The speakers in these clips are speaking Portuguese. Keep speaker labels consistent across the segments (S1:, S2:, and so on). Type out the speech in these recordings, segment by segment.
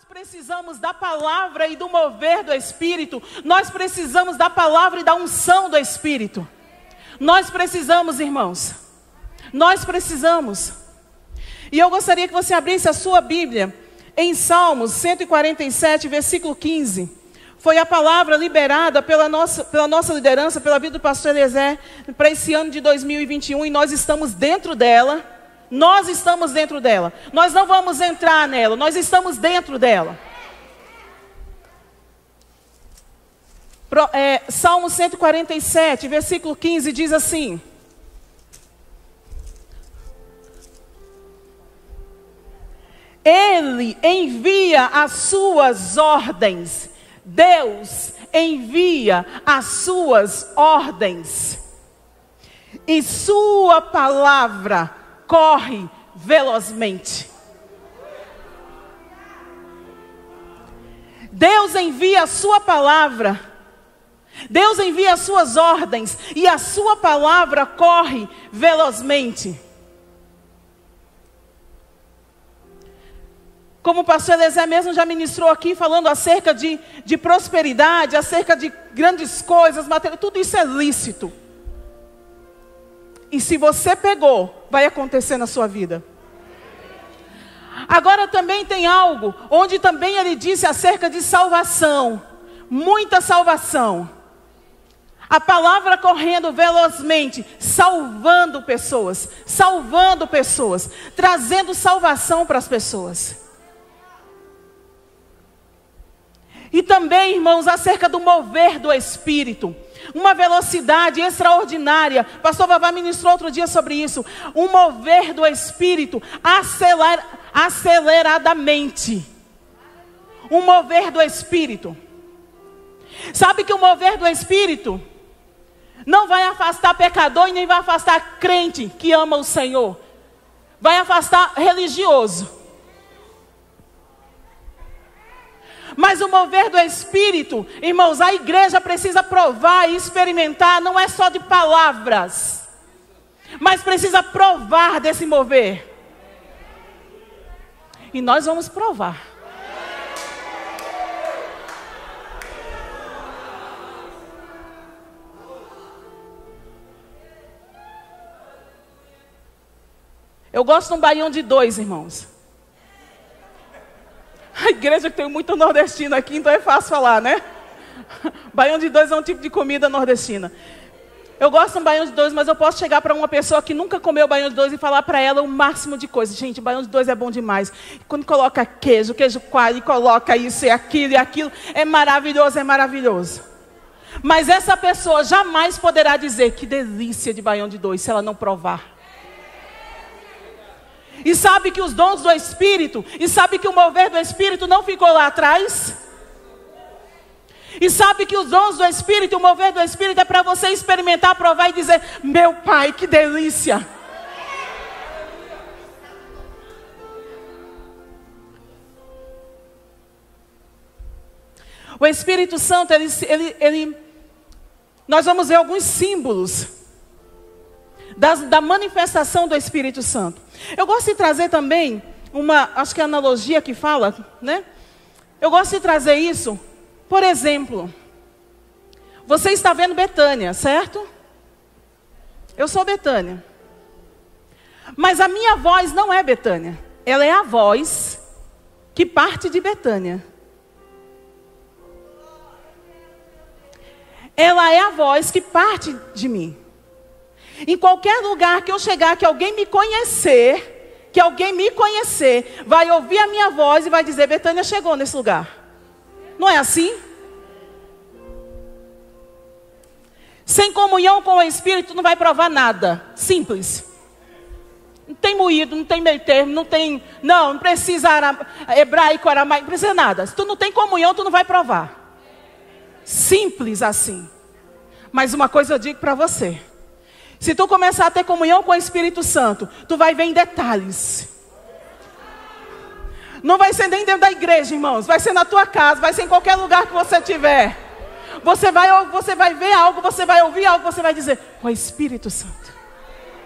S1: precisamos da palavra e do mover do Espírito. Nós precisamos da palavra e da unção do Espírito. Nós precisamos, irmãos. Nós precisamos. E eu gostaria que você abrisse a sua Bíblia em Salmos 147, versículo 15. Foi a palavra liberada pela nossa liderança, pela vida do pastor Eliezer, para esse ano de 2021, e nós estamos dentro dela. Nós estamos dentro dela. Nós não vamos entrar nela, nós estamos dentro dela. Salmo 147, versículo 15, diz assim: Ele envia as suas ordens. Deus envia as suas ordens. E sua palavra corre velozmente. Deus envia a sua palavra. Deus envia as suas ordens. E a sua palavra corre velozmente. Como o pastor Eliezer mesmo já ministrou aqui, falando acerca de prosperidade, acerca de grandes coisas, tudo isso é lícito. E se você pegou, vai acontecer na sua vida. Agora também tem algo, onde também ele disse acerca de salvação. Muita salvação. A palavra correndo velozmente, salvando pessoas, trazendo salvação para as pessoas. E também, irmãos, acerca do mover do Espírito. Uma velocidade extraordinária. Pastor Vavá ministrou outro dia sobre isso. Um mover do Espírito aceleradamente. Um mover do Espírito. Sabe que o mover do Espírito não vai afastar pecador e nem vai afastar crente que ama o Senhor. Vai afastar religioso. Mas o mover do Espírito, irmãos, a igreja precisa provar e experimentar, não é só de palavras, mas precisa provar desse mover. E nós vamos provar. Eu gosto de um baião de 2, irmãos. A igreja que tem muito nordestino aqui, então é fácil falar, né? Baião de 2 é um tipo de comida nordestina. Eu gosto de um baião de 2, mas eu posso chegar para uma pessoa que nunca comeu baião de 2 e falar para ela o máximo de coisas. Gente, baião de 2 é bom demais. Quando coloca queijo coalho, e coloca isso e aquilo, é maravilhoso, é maravilhoso. Mas essa pessoa jamais poderá dizer que delícia de baião de 2 se ela não provar. E sabe que os dons do Espírito, e sabe que o mover do Espírito não ficou lá atrás? E sabe que os dons do Espírito, o mover do Espírito é para você experimentar, provar e dizer: meu Pai, que delícia! O Espírito Santo, nós vamos ver alguns símbolos da manifestação do Espírito Santo. Eu gosto de trazer também acho que é a analogia que fala, né? Eu gosto de trazer isso. Por exemplo, você está vendo Betânia, certo? Eu sou Betânia. Mas a minha voz não é Betânia. Ela é a voz que parte de Betânia. Ela é a voz que parte de mim. Em qualquer lugar que eu chegar, que alguém me conhecer, vai ouvir a minha voz e vai dizer: Betânia chegou nesse lugar. Não é assim? Sem comunhão com o Espírito não vai provar nada. Simples. Não tem moído, não tem meio termo, não precisa hebraico, aramaico, não precisa nada. Se tu não tem comunhão, tu não vai provar. Simples assim. Mas uma coisa eu digo para você. Se tu começar a ter comunhão com o Espírito Santo, tu vai ver em detalhes. Não vai ser nem dentro da igreja, irmãos. Vai ser na tua casa, vai ser em qualquer lugar que você estiver. Você vai ver algo, você vai ouvir algo, você vai dizer: o Espírito Santo,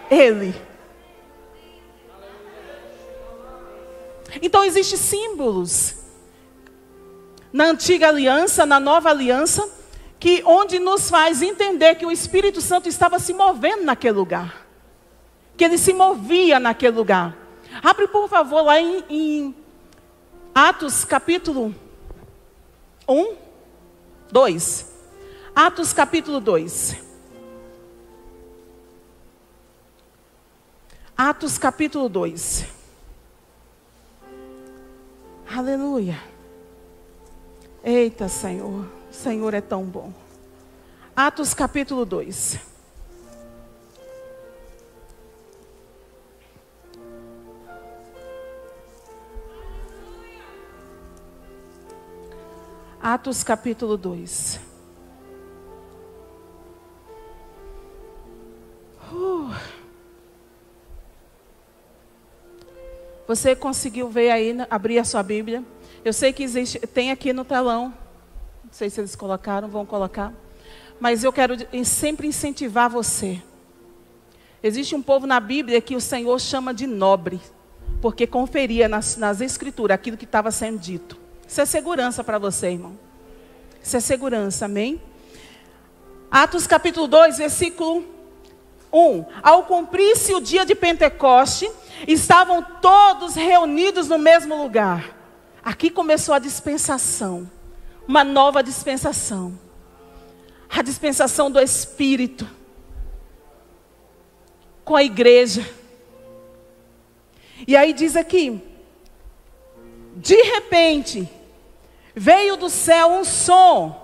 S1: Ele. Então existem símbolos na antiga aliança, na nova aliança, onde nos faz entender que o Espírito Santo estava se movendo naquele lugar. Que ele se movia naquele lugar. Abre, por favor, lá em Atos capítulo 2. Atos capítulo 2. Atos capítulo 2. Aleluia. Eita, Senhor. O Senhor é tão bom. Atos capítulo 2. Atos capítulo 2. Você conseguiu ver aí, abrir a sua Bíblia? Eu sei que tem aqui no telão. Não sei se eles colocaram, vão colocar. Mas eu quero sempre incentivar você. Existe um povo na Bíblia que o Senhor chama de nobre, porque conferia nas Escrituras aquilo que estava sendo dito. Isso é segurança para você, irmão. Isso é segurança, amém? Atos capítulo 2, versículo 1. Ao cumprir-se o dia de Pentecoste, estavam todos reunidos no mesmo lugar. Aqui começou a dispensação. Uma nova dispensação. A dispensação do Espírito. Com a igreja. E aí diz aqui. De repente, veio do céu um som.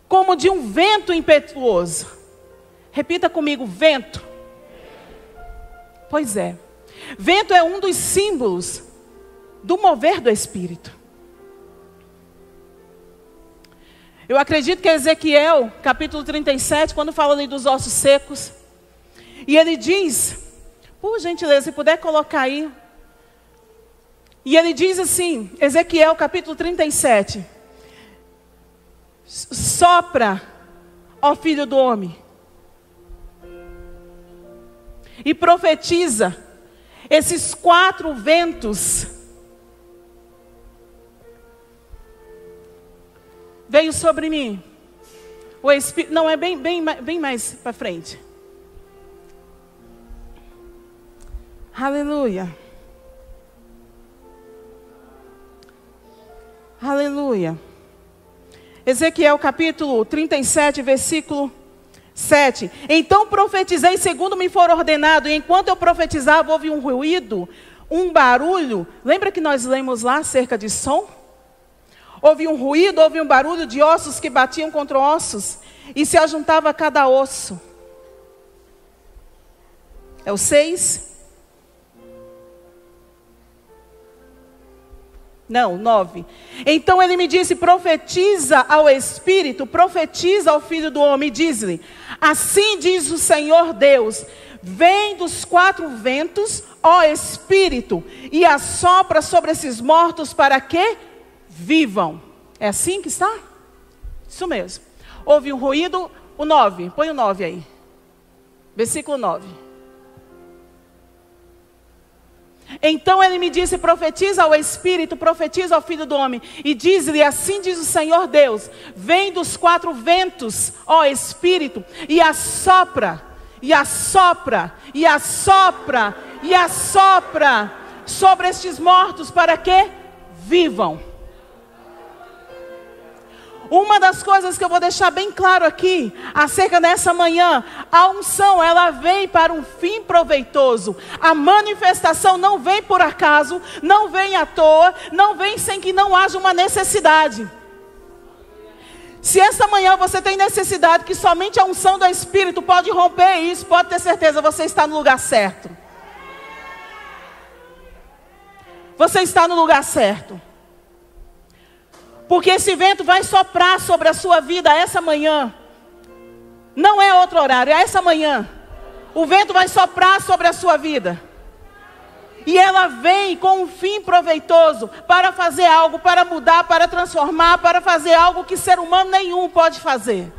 S1: Como de um vento impetuoso. Repita comigo, vento. Pois é. Vento é um dos símbolos do mover do Espírito. Eu acredito que Ezequiel, capítulo 37, quando fala ali dos ossos secos, e ele diz, por gentileza, se puder colocar aí, e ele diz assim, Ezequiel, capítulo 37, sopra, ó filho do homem, e profetiza esses 4 ventos. Veio sobre mim. O Espírito, não, é bem mais para frente. Aleluia. Aleluia. Ezequiel capítulo 37, versículo 7. Então profetizei segundo me for ordenado, e enquanto eu profetizava, houve um ruído, um barulho. Lembra que nós lemos lá acerca de som? Houve um ruído, houve um barulho de ossos que batiam contra ossos, e se ajuntava a cada osso. É o 6? Não, 9. Então ele me disse, profetiza ao Espírito, profetiza ao Filho do Homem, e diz-lhe, assim diz o Senhor Deus, vem dos 4 ventos, ó Espírito, e assopra sobre esses mortos para que vivam. É assim que está? Isso mesmo. Houve um ruído, o 9, põe o 9 aí. Versículo 9. Então ele me disse, profetiza ao Espírito, profetiza ao Filho do Homem, e diz-lhe, assim diz o Senhor Deus, vem dos 4 ventos, ó Espírito, e assopra, e assopra, e assopra, e assopra sobre estes mortos para que vivam. Uma das coisas que eu vou deixar bem claro aqui, acerca dessa manhã, a unção, ela vem para um fim proveitoso. A manifestação não vem por acaso, não vem à toa, não vem sem que não haja uma necessidade. Se essa manhã você tem necessidade que somente a unção do Espírito pode romper isso, pode ter certeza, você está no lugar certo. Você está no lugar certo. Porque esse vento vai soprar sobre a sua vida essa manhã. Não é outro horário, é essa manhã. O vento vai soprar sobre a sua vida. E ela vem com um fim proveitoso para fazer algo, para mudar, para transformar, para fazer algo que ser humano nenhum pode fazer.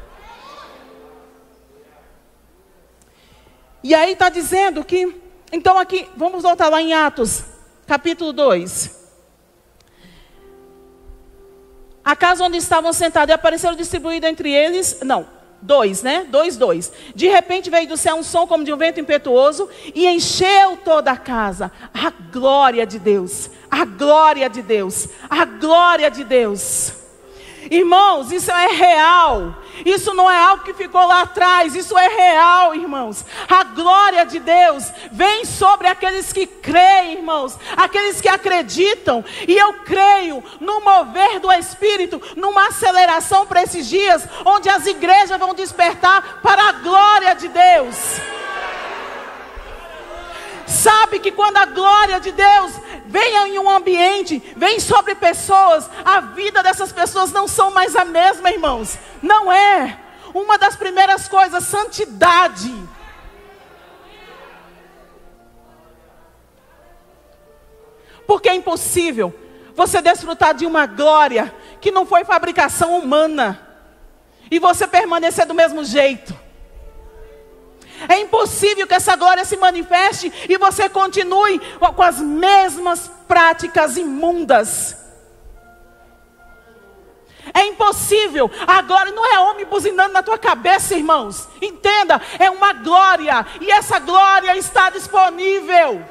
S1: E aí está dizendo que, então aqui, vamos voltar lá em Atos, capítulo 2. a casa onde estavam sentados, e apareceram distribuídos entre eles, não, dois, né? Dois. De repente veio do céu um som como de um vento impetuoso e encheu toda a casa. A glória de Deus, a glória de Deus, a glória de Deus. Irmãos, isso é real. Isso não é algo que ficou lá atrás. Isso é real, irmãos. A glória de Deus vem sobre aqueles que creem, irmãos. Aqueles que acreditam. E eu creio no mover do Espírito, numa aceleração para esses dias, onde as igrejas vão despertar para a glória de Deus. Sabe que quando a glória de Deus vem em um ambiente, vem sobre pessoas, a vida dessas pessoas não são mais a mesma, irmãos. Não é. Uma das primeiras coisas, santidade. Porque é impossível você desfrutar de uma glória que não foi fabricação humana e você permanecer do mesmo jeito. É impossível que essa glória se manifeste e você continue com as mesmas práticas imundas. É impossível. A glória não é homem buzinando na tua cabeça, irmãos. Entenda, é uma glória. E essa glória está disponível.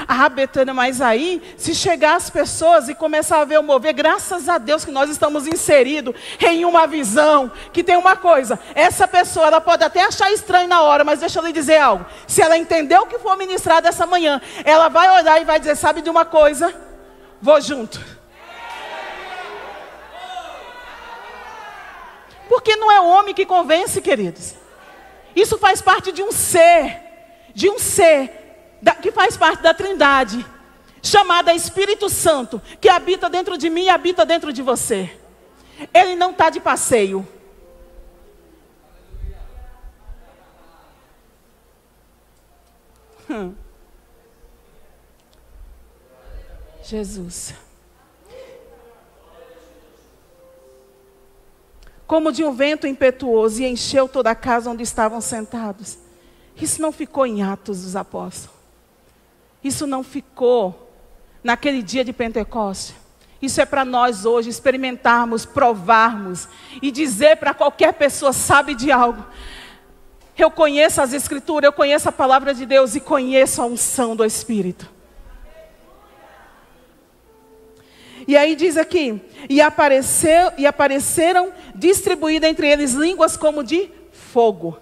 S1: Ah, Betânia, mas aí, se chegar as pessoas e começar a ver o mover, graças a Deus que nós estamos inseridos em uma visão, que tem uma coisa, essa pessoa, ela pode até achar estranho na hora, mas deixa eu lhe dizer algo, se ela entender o que for ministrado essa manhã, ela vai olhar e vai dizer, sabe de uma coisa? Vou junto. Porque não é o homem que convence, queridos. Isso faz parte de um ser, que faz parte da Trindade, chamada Espírito Santo, que habita dentro de mim e habita dentro de você. Ele não está de passeio. Jesus. Como de um vento impetuoso, e encheu toda a casa onde estavam sentados. Isso não ficou em Atos dos Apóstolos. Isso não ficou naquele dia de Pentecostes. Isso é para nós hoje experimentarmos, provarmos e dizer para qualquer pessoa, sabe de algo. Eu conheço as Escrituras, eu conheço a palavra de Deus e conheço a unção do Espírito. E aí diz aqui, e apareceram distribuídas entre eles línguas como de fogo.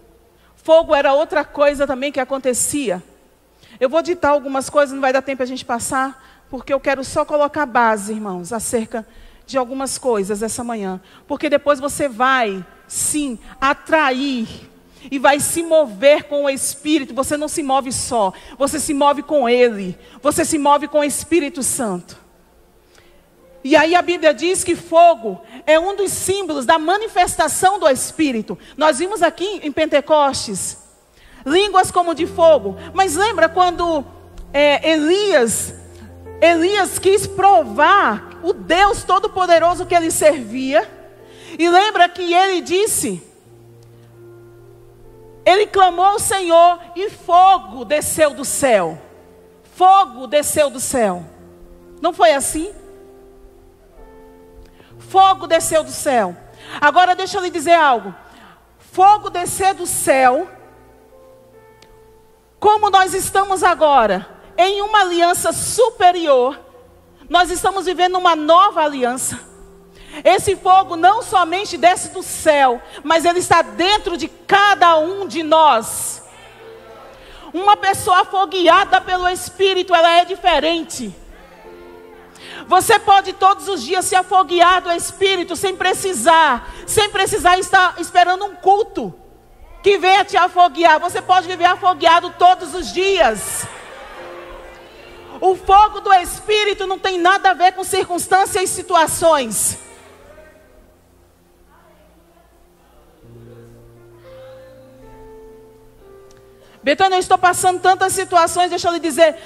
S1: Fogo era outra coisa também que acontecia. Eu vou ditar algumas coisas, não vai dar tempo a gente passar, porque eu quero só colocar base, irmãos, acerca de algumas coisas essa manhã. Porque depois você vai, sim, atrair e vai se mover com o Espírito. Você não se move só, você se move com Ele. Você se move com o Espírito Santo. E aí a Bíblia diz que fogo é um dos símbolos da manifestação do Espírito. Nós vimos aqui em Pentecostes, línguas como de fogo. Mas lembra quando Elias quis provar o Deus Todo-Poderoso que ele servia? E lembra que ele disse, ele clamou ao Senhor e fogo desceu do céu. Fogo desceu do céu. Não foi assim? Fogo desceu do céu. Agora deixa eu lhe dizer algo. Fogo descer do céu, como nós estamos agora, em uma aliança superior, nós estamos vivendo uma nova aliança. Esse fogo não somente desce do céu, mas ele está dentro de cada um de nós. Uma pessoa afogueada pelo Espírito, ela é diferente. Você pode todos os dias se afoguear do Espírito sem precisar estar esperando um culto que venha te afoguear. Você pode viver afogueado todos os dias. O fogo do Espírito não tem nada a ver com circunstâncias e situações. Betânia, eu estou passando tantas situações, deixa eu lhe dizer,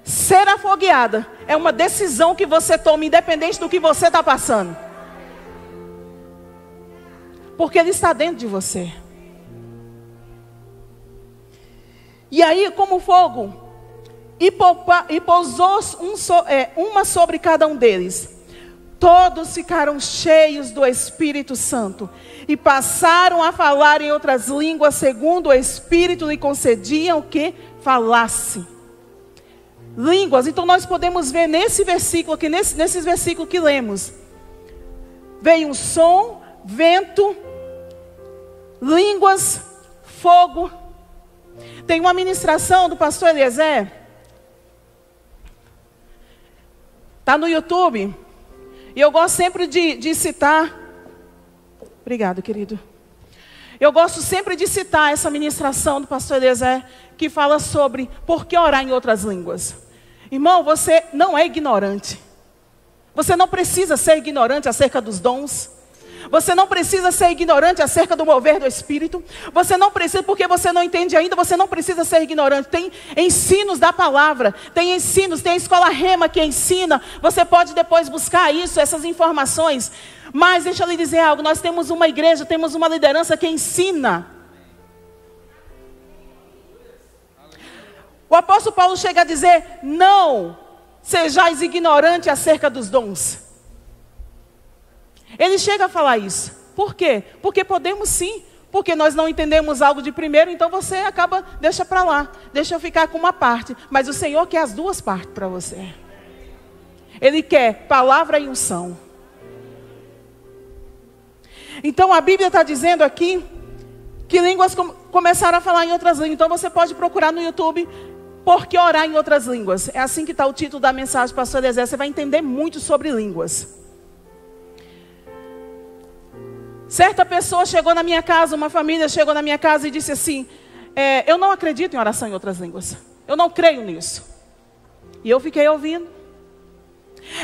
S1: ser afogueada é uma decisão que você toma, independente do que você está passando. Porque Ele está dentro de você. E aí, como fogo, e pousou uma sobre cada um deles. Todos ficaram cheios do Espírito Santo e passaram a falar em outras línguas, segundo o Espírito lhe concediam que falasse. Línguas, então nós podemos ver nesse versículo aqui, nesses versículos que lemos. Veio um som, vento, línguas, fogo. Tem uma ministração do pastor Eliezer. Está no YouTube. E eu gosto sempre de citar. Obrigado, querido. Eu gosto sempre de citar essa ministração do pastor Eliezer, que fala sobre por que orar em outras línguas. Irmão, você não é ignorante. Você não precisa ser ignorante acerca dos dons. Você não precisa ser ignorante acerca do mover do Espírito. Você não precisa, porque você não entende ainda, você não precisa ser ignorante. Tem ensinos da palavra, tem ensinos, tem a escola Rema que ensina. Você pode depois buscar isso, essas informações. Mas deixa eu lhe dizer algo, nós temos uma igreja, temos uma liderança que ensina. O apóstolo Paulo chega a dizer, não sejais ignorante acerca dos dons. Ele chega a falar isso. Por quê? Porque podemos sim. Porque nós não entendemos algo de primeiro, então você acaba, deixa para lá. Deixa eu ficar com uma parte. Mas o Senhor quer as duas partes para você. Ele quer palavra e unção. Então a Bíblia está dizendo aqui que línguas começaram a falar em outras línguas. Então você pode procurar no YouTube por que orar em outras línguas. É assim que está o título da mensagem do pastor Eliezer. Você vai entender muito sobre línguas. Certa pessoa chegou na minha casa, uma família chegou na minha casa e disse assim, eu não acredito em oração em outras línguas. Eu não creio nisso. E eu fiquei ouvindo.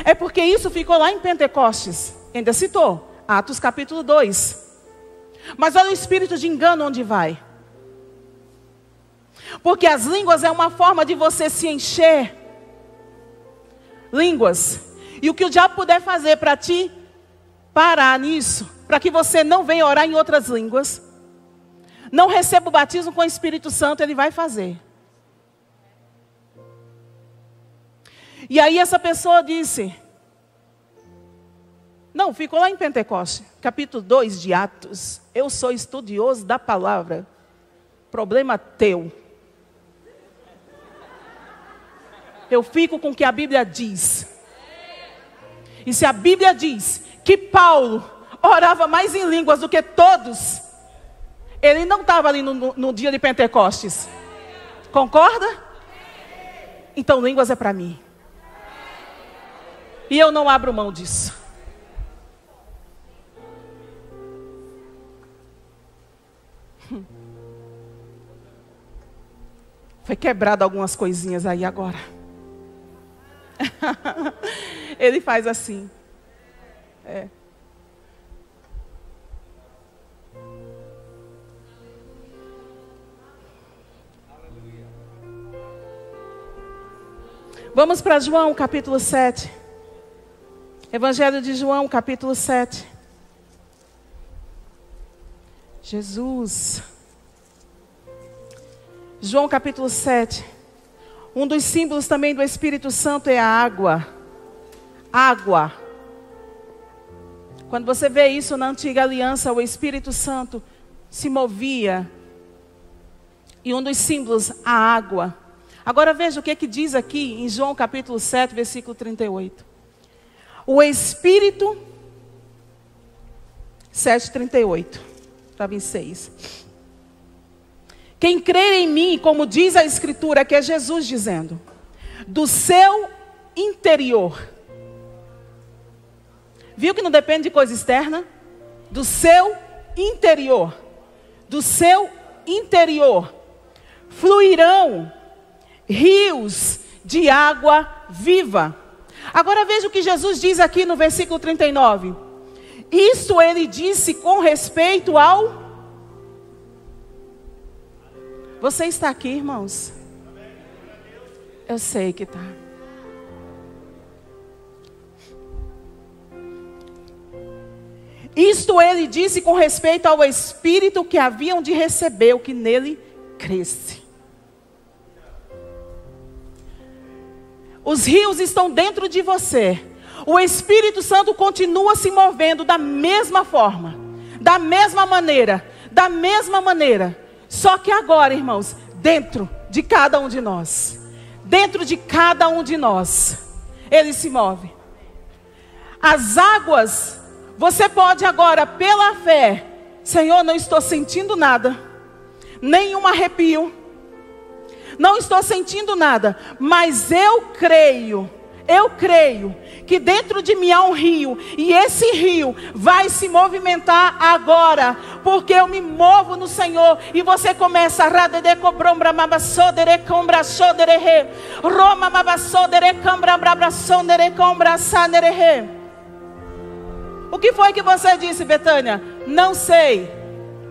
S1: É porque isso ficou lá em Pentecostes. Ainda citou, Atos capítulo 2. Mas olha o espírito de engano onde vai. Porque as línguas é uma forma de você se encher. Línguas. E o que o diabo puder fazer para ti parar nisso, para que você não venha orar em outras línguas, não receba o batismo com o Espírito Santo, ele vai fazer. E aí essa pessoa disse, não, ficou lá em Pentecoste, capítulo 2 de Atos, eu sou estudioso da palavra, problema teu. Eu fico com o que a Bíblia diz. E se a Bíblia diz que Paulo orava mais em línguas do que todos, ele não estava ali no dia de Pentecostes. Concorda? Então línguas é para mim. E eu não abro mão disso. Foi quebrado algumas coisinhas aí agora. Ele faz assim. Vamos para João capítulo 7. Evangelho de João capítulo 7. Jesus. João capítulo 7. Um dos símbolos também do Espírito Santo é a água. Água. Quando você vê isso na antiga aliança, o Espírito Santo se movia. E um dos símbolos, a água. Agora veja o que diz aqui em João capítulo 7, versículo 38. O Espírito, 7:38, para 26. Quem crer em mim, como diz a Escritura, que é Jesus dizendo, do seu interior. Viu que não depende de coisa externa? Do seu interior. Do seu interior. Fluirão rios de água viva. Agora veja o que Jesus diz aqui no versículo 39. Isso ele disse com respeito ao... Você está aqui, irmãos? Eu sei que está. Isto ele disse com respeito ao Espírito que haviam de receber, o que nele cresce. Os rios estão dentro de você. O Espírito Santo continua se movendo da mesma forma, da mesma maneira. Só que agora, irmãos, dentro de cada um de nós. Dentro de cada um de nós, Ele se move. As águas, você pode agora, pela fé, Senhor, não estou sentindo nada, nenhum arrepio, não estou sentindo nada, mas eu creio que dentro de mim há um rio, e esse rio vai se movimentar agora, porque eu me movo no Senhor. E você começa a o que foi que você disse, Betânia? Não sei,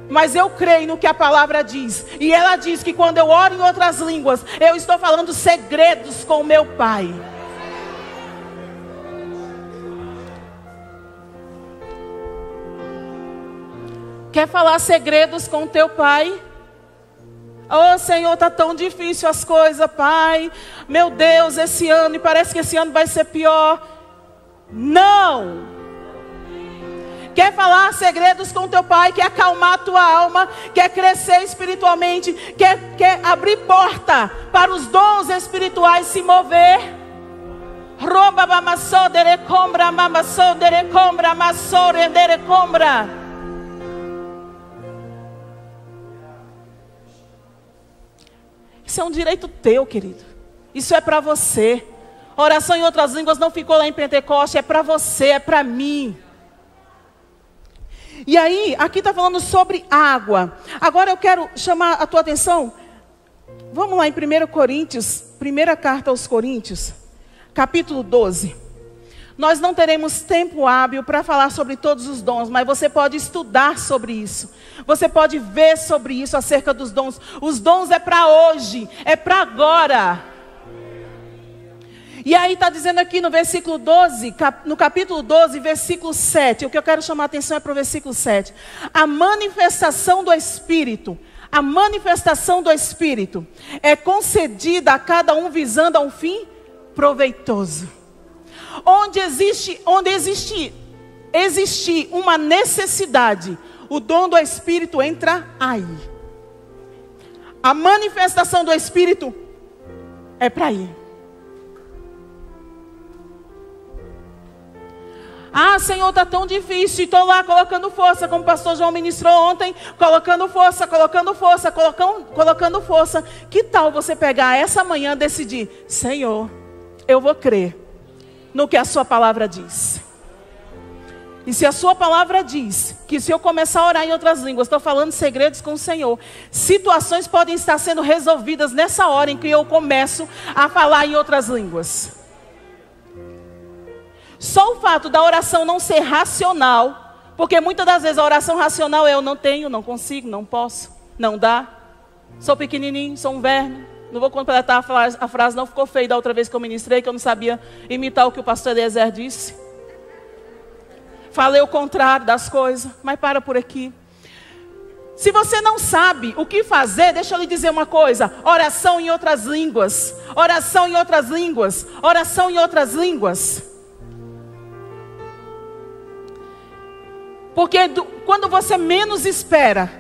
S1: mas eu creio no que a palavra diz. E ela diz que quando eu oro em outras línguas, eu estou falando segredos com o meu Pai. Quer falar segredos com o teu Pai? Oh, Senhor, está tão difícil as coisas, Pai. Meu Deus, esse ano, e parece que esse ano vai ser pior. Não. Quer falar segredos com o teu Pai? Quer acalmar a tua alma? Quer crescer espiritualmente? Quer abrir porta para os dons espirituais se mover? Roba mamassodere combra, mamassodere combra, massodere combra. Isso é um direito teu, querido. Isso é para você. Oração em outras línguas não ficou lá em Pentecoste. É para você, é para mim. E aí, aqui está falando sobre água. Agora eu quero chamar a tua atenção. Vamos lá em 1 Coríntios, primeira carta aos Coríntios, capítulo 12. Nós não teremos tempo hábil para falar sobre todos os dons, mas você pode estudar sobre isso. Você pode ver sobre isso acerca dos dons. Os dons é para hoje, é para agora. E aí está dizendo aqui no versículo 12, no capítulo 12, versículo 7. O que eu quero chamar a atenção é para o versículo 7. A manifestação do Espírito é concedida a cada um visando a um fim proveitoso. Onde existir uma necessidade, o dom do Espírito entra aí. A manifestação do Espírito é para ir. Ah, Senhor, está tão difícil. Estou lá colocando força, como o pastor João ministrou ontem. Colocando força. Que tal você pegar essa manhã e decidir: Senhor, eu vou crer no que a sua palavra diz. E se a sua palavra diz que se eu começar a orar em outras línguas, estou falando segredos com o Senhor, situações podem estar sendo resolvidas nessa hora em que eu começo a falar em outras línguas. Só o fato da oração não ser racional, porque muitas das vezes a oração racional é: eu não tenho, não consigo, não posso, não dá, sou pequenininho, sou um verme. Não vou completar a frase, não ficou feio da outra vez que eu ministrei, que eu não sabia imitar o que o pastor Eliezer disse. Falei o contrário das coisas, mas para por aqui. Se você não sabe o que fazer, deixa eu lhe dizer uma coisa: oração em outras línguas, oração em outras línguas, oração em outras línguas. Porque quando você menos espera,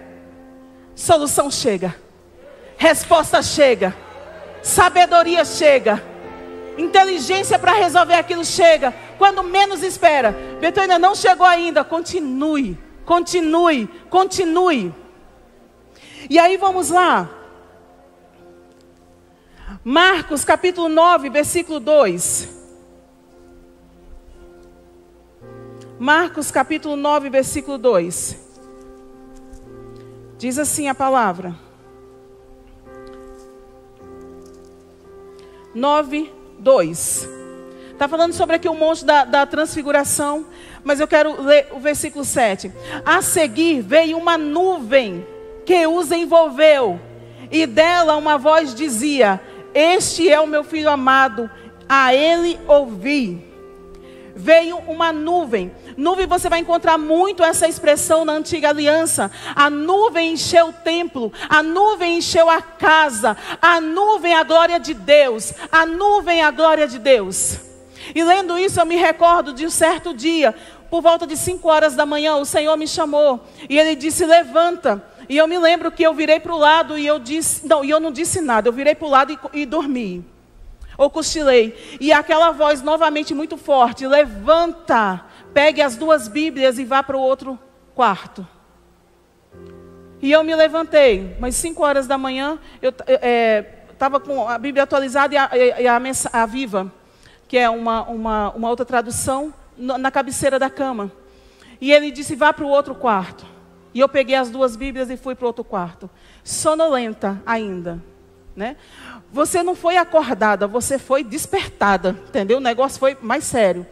S1: solução chega, resposta chega, sabedoria chega, inteligência para resolver aquilo chega. Quando menos espera. Betânia, não chegou ainda. Continue. E aí vamos lá. Marcos capítulo 9, versículo 2. Marcos capítulo 9, versículo 2. Diz assim a palavra. 9, 2. Está falando sobre aqui o monte da transfiguração. Mas eu quero ler o versículo 7. A seguir veio uma nuvem que os envolveu. E dela uma voz dizia: Este é o meu filho amado, a ele ouvi. veio uma nuvem. Nuvem, você vai encontrar muito essa expressão na antiga aliança. A nuvem encheu o templo, a nuvem encheu a casa, a nuvem é a glória de Deus, a nuvem é a glória de Deus. E lendo isso eu me recordo de um certo dia, por volta de 5 horas da manhã, o Senhor me chamou e Ele disse: levanta. E eu me lembro que eu virei para o lado e eu disse, não, e eu não disse nada, eu virei para o lado e dormi. Ou cochilei. E aquela voz novamente muito forte: levanta, pegue as 2 Bíblias e vá para o outro quarto. E eu me levantei, mas 5 horas da manhã, eu estava com a Bíblia atualizada e a Viva, que é uma outra tradução, na cabeceira da cama. E ele disse: vá para o outro quarto. E eu peguei as 2 Bíblias e fui para o outro quarto. Sonolenta ainda, né? Você não foi acordada, você foi despertada, entendeu? O negócio foi mais sério.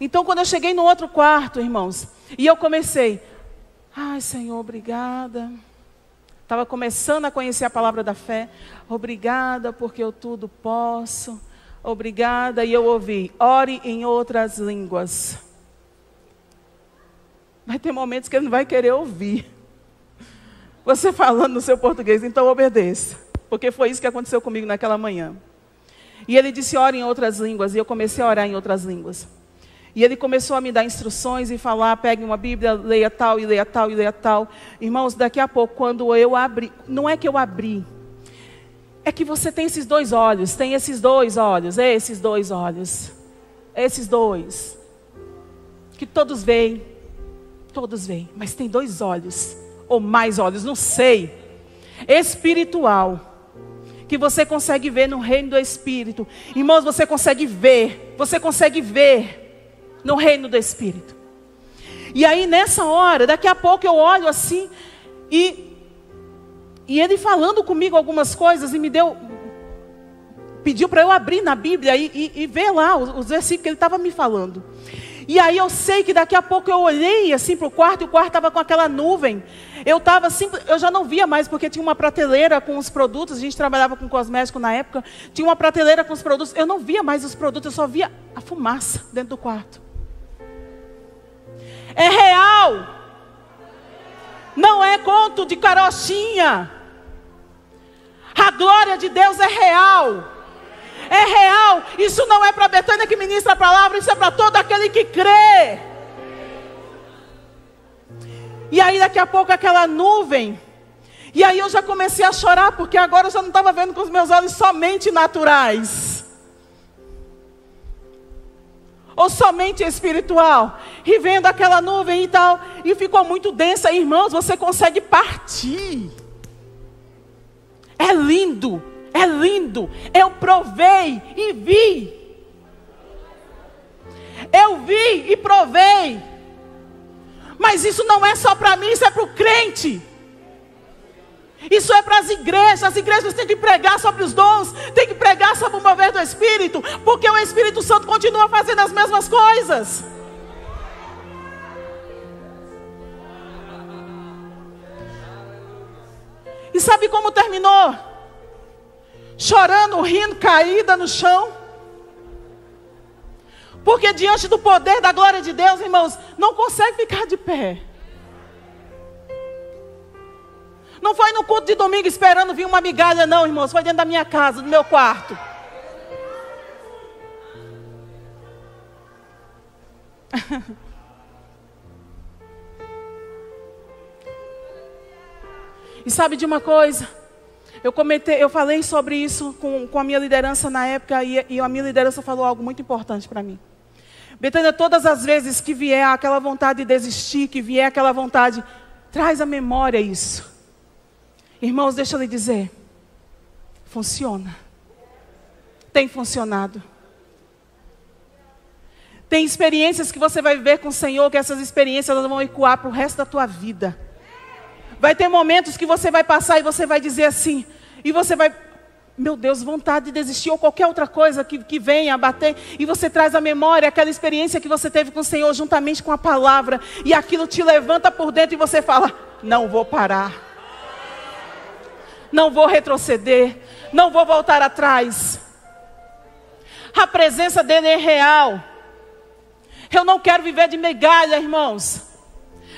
S1: Então, quando eu cheguei no outro quarto, irmãos, e eu comecei: ai, Senhor, obrigada. Estava começando a conhecer a palavra da fé. Obrigada porque eu tudo posso. Obrigada. E eu ouvi: ore em outras línguas. Vai ter momentos que ele não vai querer ouvir você falando no seu português, então obedeça. Porque foi isso que aconteceu comigo naquela manhã. E ele disse: ore em outras línguas. E eu comecei a orar em outras línguas. E ele começou a me dar instruções e falar: pegue uma Bíblia, leia tal, e leia tal, e leia tal. Irmãos, daqui a pouco, quando eu abri, não é que eu abri, é que você tem esses 2 olhos, tem esses 2 olhos, esses 2 olhos, esses 2, que todos veem, mas tem 2 olhos, ou mais olhos, não sei, espiritual, que você consegue ver no reino do Espírito. Irmãos, você consegue ver no reino do Espírito. E aí nessa hora, daqui a pouco eu olho assim, e ele falando comigo algumas coisas, e pediu para eu abrir na Bíblia e ver lá os versículos que ele estava me falando. E aí eu sei que daqui a pouco eu olhei assim para o quarto, e o quarto estava com aquela nuvem. Eu já não via mais, porque tinha uma prateleira com os produtos. A gente trabalhava com cosmético na época. Tinha uma prateleira com os produtos. Eu não via mais os produtos, eu só via a fumaça dentro do quarto. É real. Não é conto de carochinha. A glória de Deus é real. É real. Isso não é para a Betânia que ministra a palavra, isso é para todo aquele que crê. E aí daqui a pouco aquela nuvem. E aí eu já comecei a chorar, porque agora eu já não estava vendo com os meus olhos somente naturais, ou somente espiritual. E vendo aquela nuvem e tal, e ficou muito densa. Irmãos, você consegue partir. É lindo. É lindo. Eu provei e vi. Eu vi e provei. Mas isso não é só para mim, isso é para o crente. Isso é para as igrejas. As igrejas têm que pregar sobre os dons, têm que pregar sobre o mover do Espírito, porque o Espírito Santo continua fazendo as mesmas coisas. E sabe como terminou? Chorando, rindo, caída no chão. Porque diante do poder da glória de Deus, irmãos, não consegue ficar de pé. Não foi no culto de domingo esperando vir uma migalha, não, irmãos. Foi dentro da minha casa, do meu quarto. E sabe de uma coisa? Eu falei sobre isso com a minha liderança na época, e a minha liderança falou algo muito importante para mim. Betânia, todas as vezes que vier aquela vontade de desistir, que vier aquela vontade, traz à memória isso. Irmãos, deixa eu lhe dizer, funciona. Tem funcionado. Tem experiências que você vai viver com o Senhor, que essas experiências elas vão ecoar para o resto da tua vida. Vai ter momentos que você vai passar e você vai dizer assim, e você vai, meu Deus, vontade de desistir, ou qualquer outra coisa que venha a bater, e você traz à memória aquela experiência que você teve com o Senhor, juntamente com a palavra, e aquilo te levanta por dentro, e você fala, não vou parar, não vou retroceder, não vou voltar atrás. A presença dele é real. Eu não quero viver de migalha, irmãos.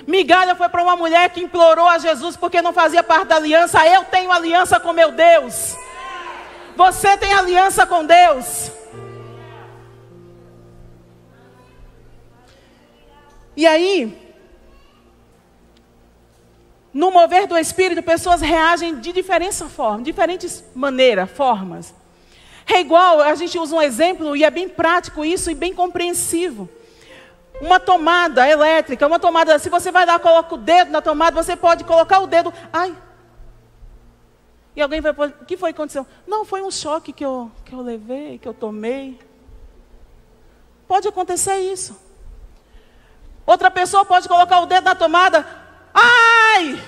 S1: Migalha foi para uma mulher que implorou a Jesus porque não fazia parte da aliança. Eu tenho aliança com meu Deus. Você tem aliança com Deus. E aí, no mover do Espírito, pessoas reagem de diferentes maneiras, formas. É igual, a gente usa um exemplo e é bem prático isso e bem compreensivo. Uma tomada elétrica, uma tomada, se você vai lá, coloca o dedo na tomada, você pode colocar o dedo, ai. E alguém vai falar, o que foi que aconteceu? Não, foi um choque que eu levei, que eu tomei. Pode acontecer isso. Outra pessoa pode colocar o dedo na tomada, ai!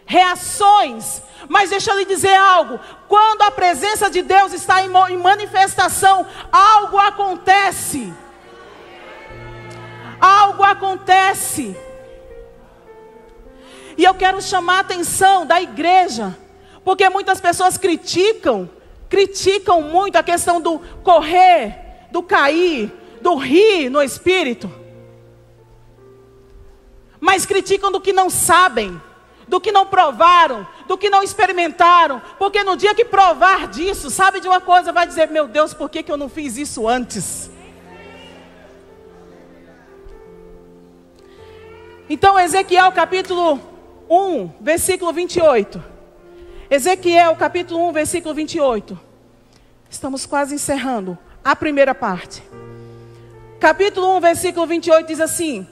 S1: Reações. Mas deixa eu lhe dizer algo. Quando a presença de Deus está em manifestação, algo acontece. Algo acontece. E eu quero chamar a atenção da igreja, porque muitas pessoas criticam muito a questão do correr, do cair, do rir no espírito. Mas criticam do que não sabem, do que não provaram, do que não experimentaram. Porque no dia que provar disso, sabe de uma coisa, vai dizer, meu Deus, por que eu não fiz isso antes? Então, Ezequiel capítulo 1, versículo 28. Ezequiel capítulo 1, versículo 28. Estamos quase encerrando a primeira parte. Capítulo 1, versículo 28 diz assim: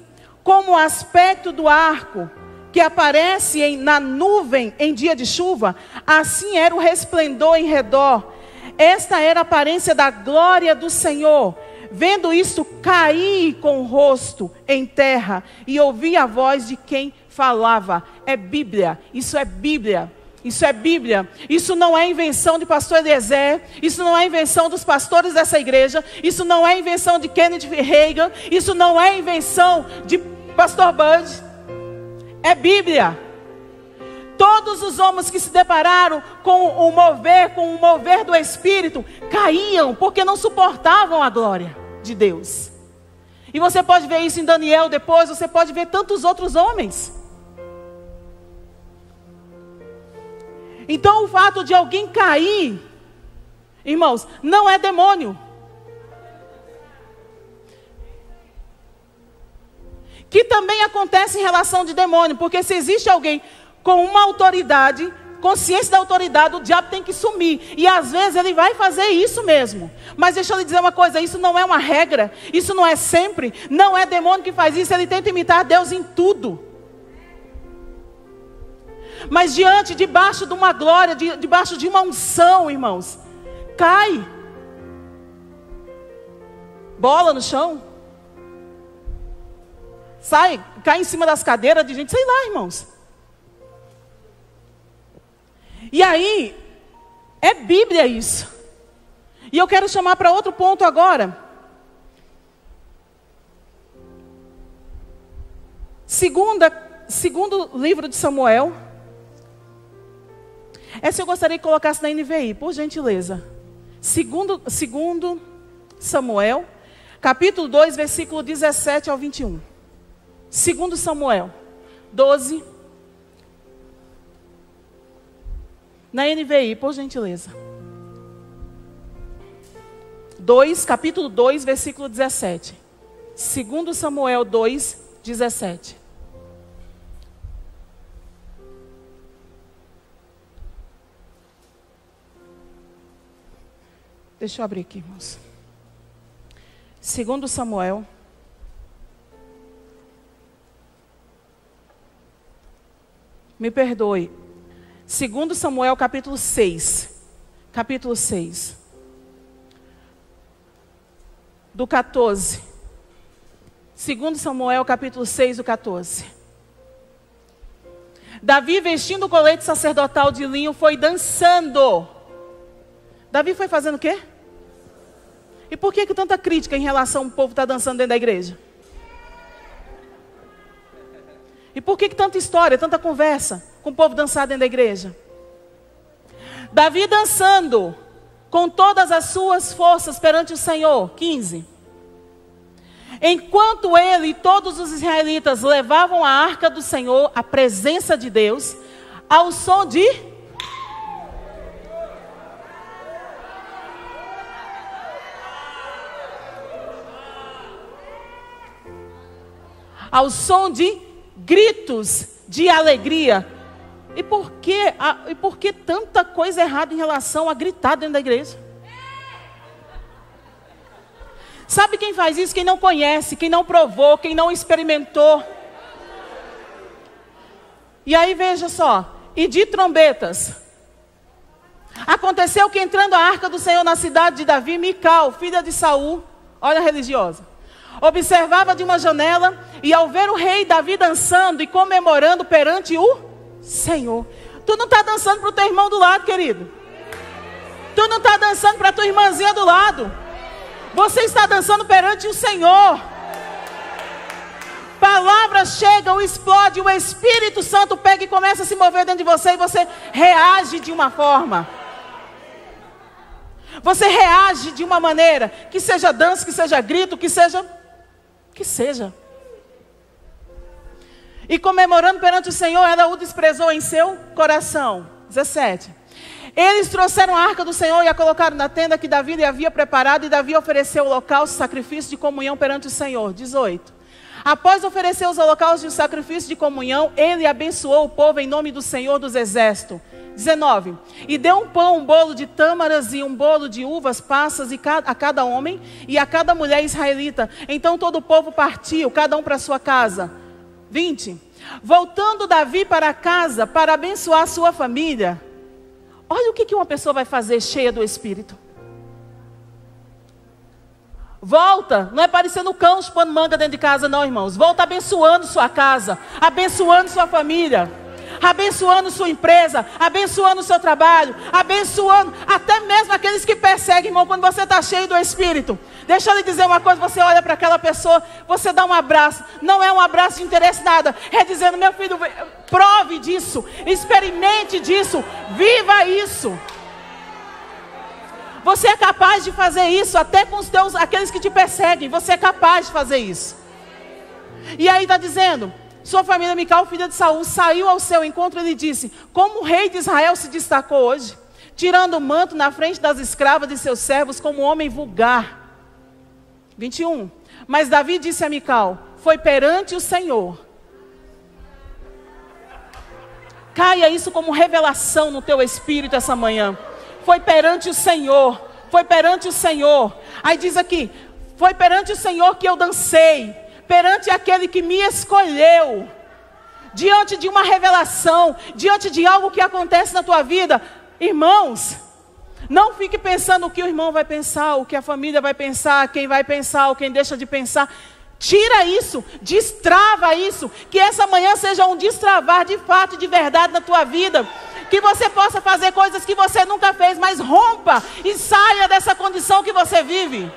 S1: como o aspecto do arco que aparece na nuvem em dia de chuva, assim era o resplendor em redor. Esta era a aparência da glória do Senhor. Vendo isto, caí com o rosto em terra e ouvi a voz de quem falava. É Bíblia, isso é Bíblia. Isso é Bíblia. Isso não é invenção de pastor Eliezer. Isso não é invenção dos pastores dessa igreja. Isso não é invenção de Kenneth Reagan. Isso não é invenção de pastor Bud. É Bíblia. Todos os homens que se depararam com o mover do Espírito caíam porque não suportavam a glória de Deus. E você pode ver isso em Daniel depois. Você pode ver tantos outros homens. Então o fato de alguém cair, irmãos, não é demônio. Que também acontece em relação de demônio, porque se existe alguém com uma autoridade, consciência da autoridade, o diabo tem que sumir. E às vezes ele vai fazer isso mesmo. Mas deixa eu lhe dizer uma coisa, isso não é uma regra, isso não é sempre, não é demônio que faz isso, ele tenta imitar Deus em tudo. Mas debaixo de uma glória, debaixo de uma unção, irmãos, cai. Bola no chão. Cai em cima das cadeiras de gente, sei lá, irmãos. E aí, é Bíblia isso. E eu quero chamar para outro ponto agora. Segundo livro de Samuel. Essa eu gostaria que colocasse na NVI, por gentileza. Segundo Samuel, capítulo 2, versículo 17 ao 21. Segundo Samuel 12. Na NVI, por gentileza. Capítulo 2, versículo 17. Segundo Samuel 2, 17. Deixa eu abrir aqui, irmãos. Segundo Samuel. Me perdoe. Segundo Samuel, capítulo 6. Capítulo 6. Do 14. Segundo Samuel, capítulo 6, do 14. Davi, vestindo o colete sacerdotal de linho, foi dançando. Davi foi fazendo o quê? E por que tanta crítica em relação ao povo estar dançando dentro da igreja? E por que tanta história, tanta conversa com o povo dançar dentro da igreja? Davi dançando com todas as suas forças perante o Senhor. 15. Enquanto ele e todos os israelitas levavam a arca do Senhor, a presença de Deus, ao som de... ao som de gritos de alegria. E por que tanta coisa errada em relação a gritar dentro da igreja? Sabe quem faz isso? Quem não conhece, quem não provou, quem não experimentou. E aí veja só, e de trombetas. Aconteceu que entrando a arca do Senhor na cidade de Davi, Mical, filha de Saul, olha a religiosa, observava de uma janela e ao ver o rei Davi dançando e comemorando perante o Senhor. Tu não está dançando para o teu irmão do lado, querido. Tu não está dançando para a tua irmãzinha do lado. Você está dançando perante o Senhor. Palavras chegam, explode, o Espírito Santo pega e começa a se mover dentro de você e você reage de uma forma. Você reage de uma maneira, que seja dança, que seja grito, que seja. E comemorando perante o Senhor, ela o desprezou em seu coração. 17. Eles trouxeram a arca do Senhor e a colocaram na tenda que Davi lhe havia preparado, e Davi ofereceu o holocausto, sacrifício de comunhão perante o Senhor. 18. Após oferecer os holocaustos e o sacrifício de comunhão, ele abençoou o povo em nome do Senhor dos Exércitos. 19. E deu um pão, um bolo de tâmaras e um bolo de uvas passas a cada homem e a cada mulher israelita. Então todo o povo partiu, cada um para sua casa. 20. Voltando Davi para casa para abençoar a sua família. Olha o que uma pessoa vai fazer cheia do Espírito. Volta, não é parecendo cão chupando manga dentro de casa não, irmãos. Volta abençoando sua casa, abençoando sua família, abençoando sua empresa, abençoando o seu trabalho, abençoando até mesmo aqueles que perseguem, irmão, quando você está cheio do Espírito. Deixa eu lhe dizer uma coisa, você olha para aquela pessoa, você dá um abraço, não é um abraço de interesse nada, é dizendo, meu filho, prove disso, experimente disso, viva isso. Você é capaz de fazer isso até com aqueles que te perseguem, você é capaz de fazer isso. E aí está dizendo, sua família Mical, filha de Saul, saiu ao seu encontro e lhe disse, como o rei de Israel se destacou hoje, tirando o manto na frente das escravas de seus servos como um homem vulgar. 21. Mas Davi disse a Mical, foi perante o Senhor. Caia isso como revelação no teu espírito essa manhã. Foi perante o Senhor, foi perante o Senhor. Aí diz aqui, foi perante o Senhor que eu dancei, perante aquele que me escolheu. Diante de uma revelação, diante de algo que acontece na tua vida, irmãos, não fique pensando o que o irmão vai pensar, o que a família vai pensar, quem vai pensar, ou quem deixa de pensar. Tira isso, destrava isso, que essa manhã seja um destravar de fato e de verdade na tua vida. Que você possa fazer coisas que você nunca fez, mas rompa e saia dessa condição que você vive.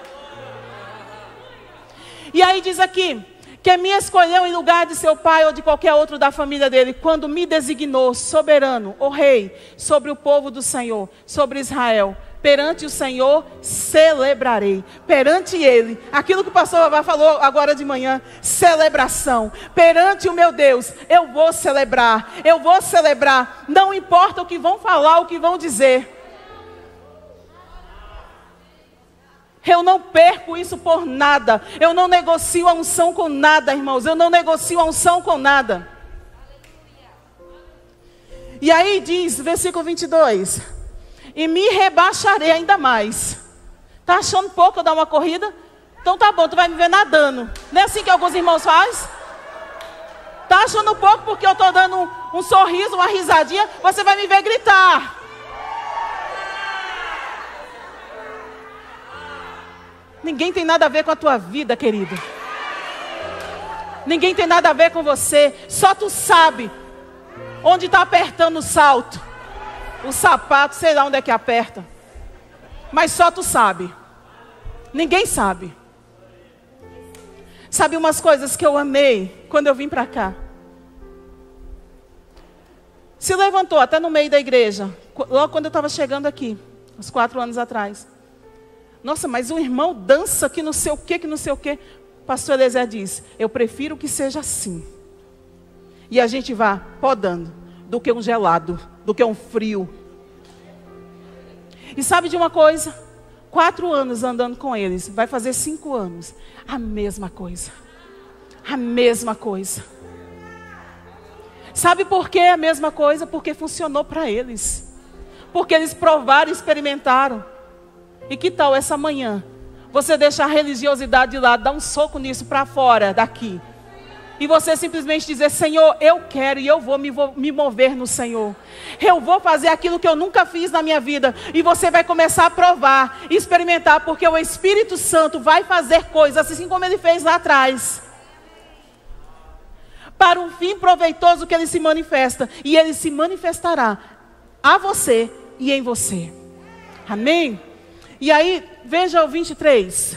S1: E aí diz aqui, que me escolheu em lugar de seu pai ou de qualquer outro da família dele, quando me designou soberano, o rei, sobre o povo do Senhor, sobre Israel. Perante o Senhor celebrarei. Perante Ele, aquilo que o pastor Vavá falou agora de manhã, celebração. Perante o meu Deus, eu vou celebrar. Eu vou celebrar. Não importa o que vão falar, o que vão dizer. Eu não perco isso por nada. Eu não negocio a unção com nada, irmãos. Eu não negocio a unção com nada. E aí diz, versículo 22. E me rebaixarei ainda mais. Tá achando pouco eu dar uma corrida? Então tá bom, tu vai me ver nadando. Não é assim que alguns irmãos fazem? Tá achando pouco porque eu tô dando um sorriso, uma risadinha? Você vai me ver gritar. Ninguém tem nada a ver com a tua vida, querido. Ninguém tem nada a ver com você. Só tu sabe onde está apertando o salto. O sapato, sei lá onde é que aperta. Mas só tu sabe. Ninguém sabe. Sabe umas coisas que eu amei quando eu vim para cá? Se levantou até no meio da igreja. Logo quando eu estava chegando aqui. Uns 4 anos atrás. Nossa, mas o irmão dança que não sei o que, que não sei o que. Pastor Eliezer diz, eu prefiro que seja assim. E a gente vá podando, do que um gelado, do que um frio. E sabe de uma coisa? 4 anos andando com eles, vai fazer 5 anos. A mesma coisa. A mesma coisa. Sabe por que a mesma coisa? Porque funcionou para eles. Porque eles provaram e experimentaram. E que tal essa manhã? Você deixar a religiosidade de lado, dar um soco nisso para fora daqui. E você simplesmente dizer, Senhor, eu quero e eu vou me mover no Senhor. Eu vou fazer aquilo que eu nunca fiz na minha vida. E você vai começar a provar, experimentar, porque o Espírito Santo vai fazer coisas, assim como ele fez lá atrás. Para um fim proveitoso que ele se manifesta. E ele se manifestará a você e em você. Amém? E aí, veja o 23.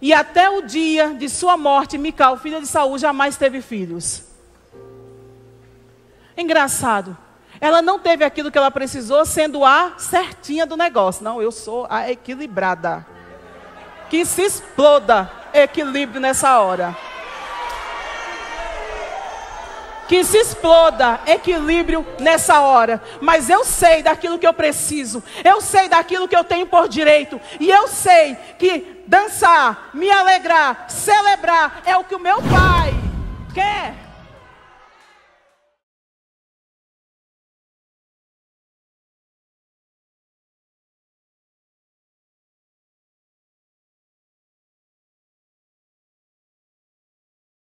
S1: E até o dia de sua morte, Mical, filha de Saul, jamais teve filhos. Engraçado. Ela não teve aquilo que ela precisou, sendo a certinha do negócio. Não, eu sou a equilibrada. Que se exploda equilíbrio nessa hora. Que se exploda equilíbrio nessa hora. Mas eu sei daquilo que eu preciso. Eu sei daquilo que eu tenho por direito. E eu sei que dançar, me alegrar, celebrar é o que o meu Pai quer.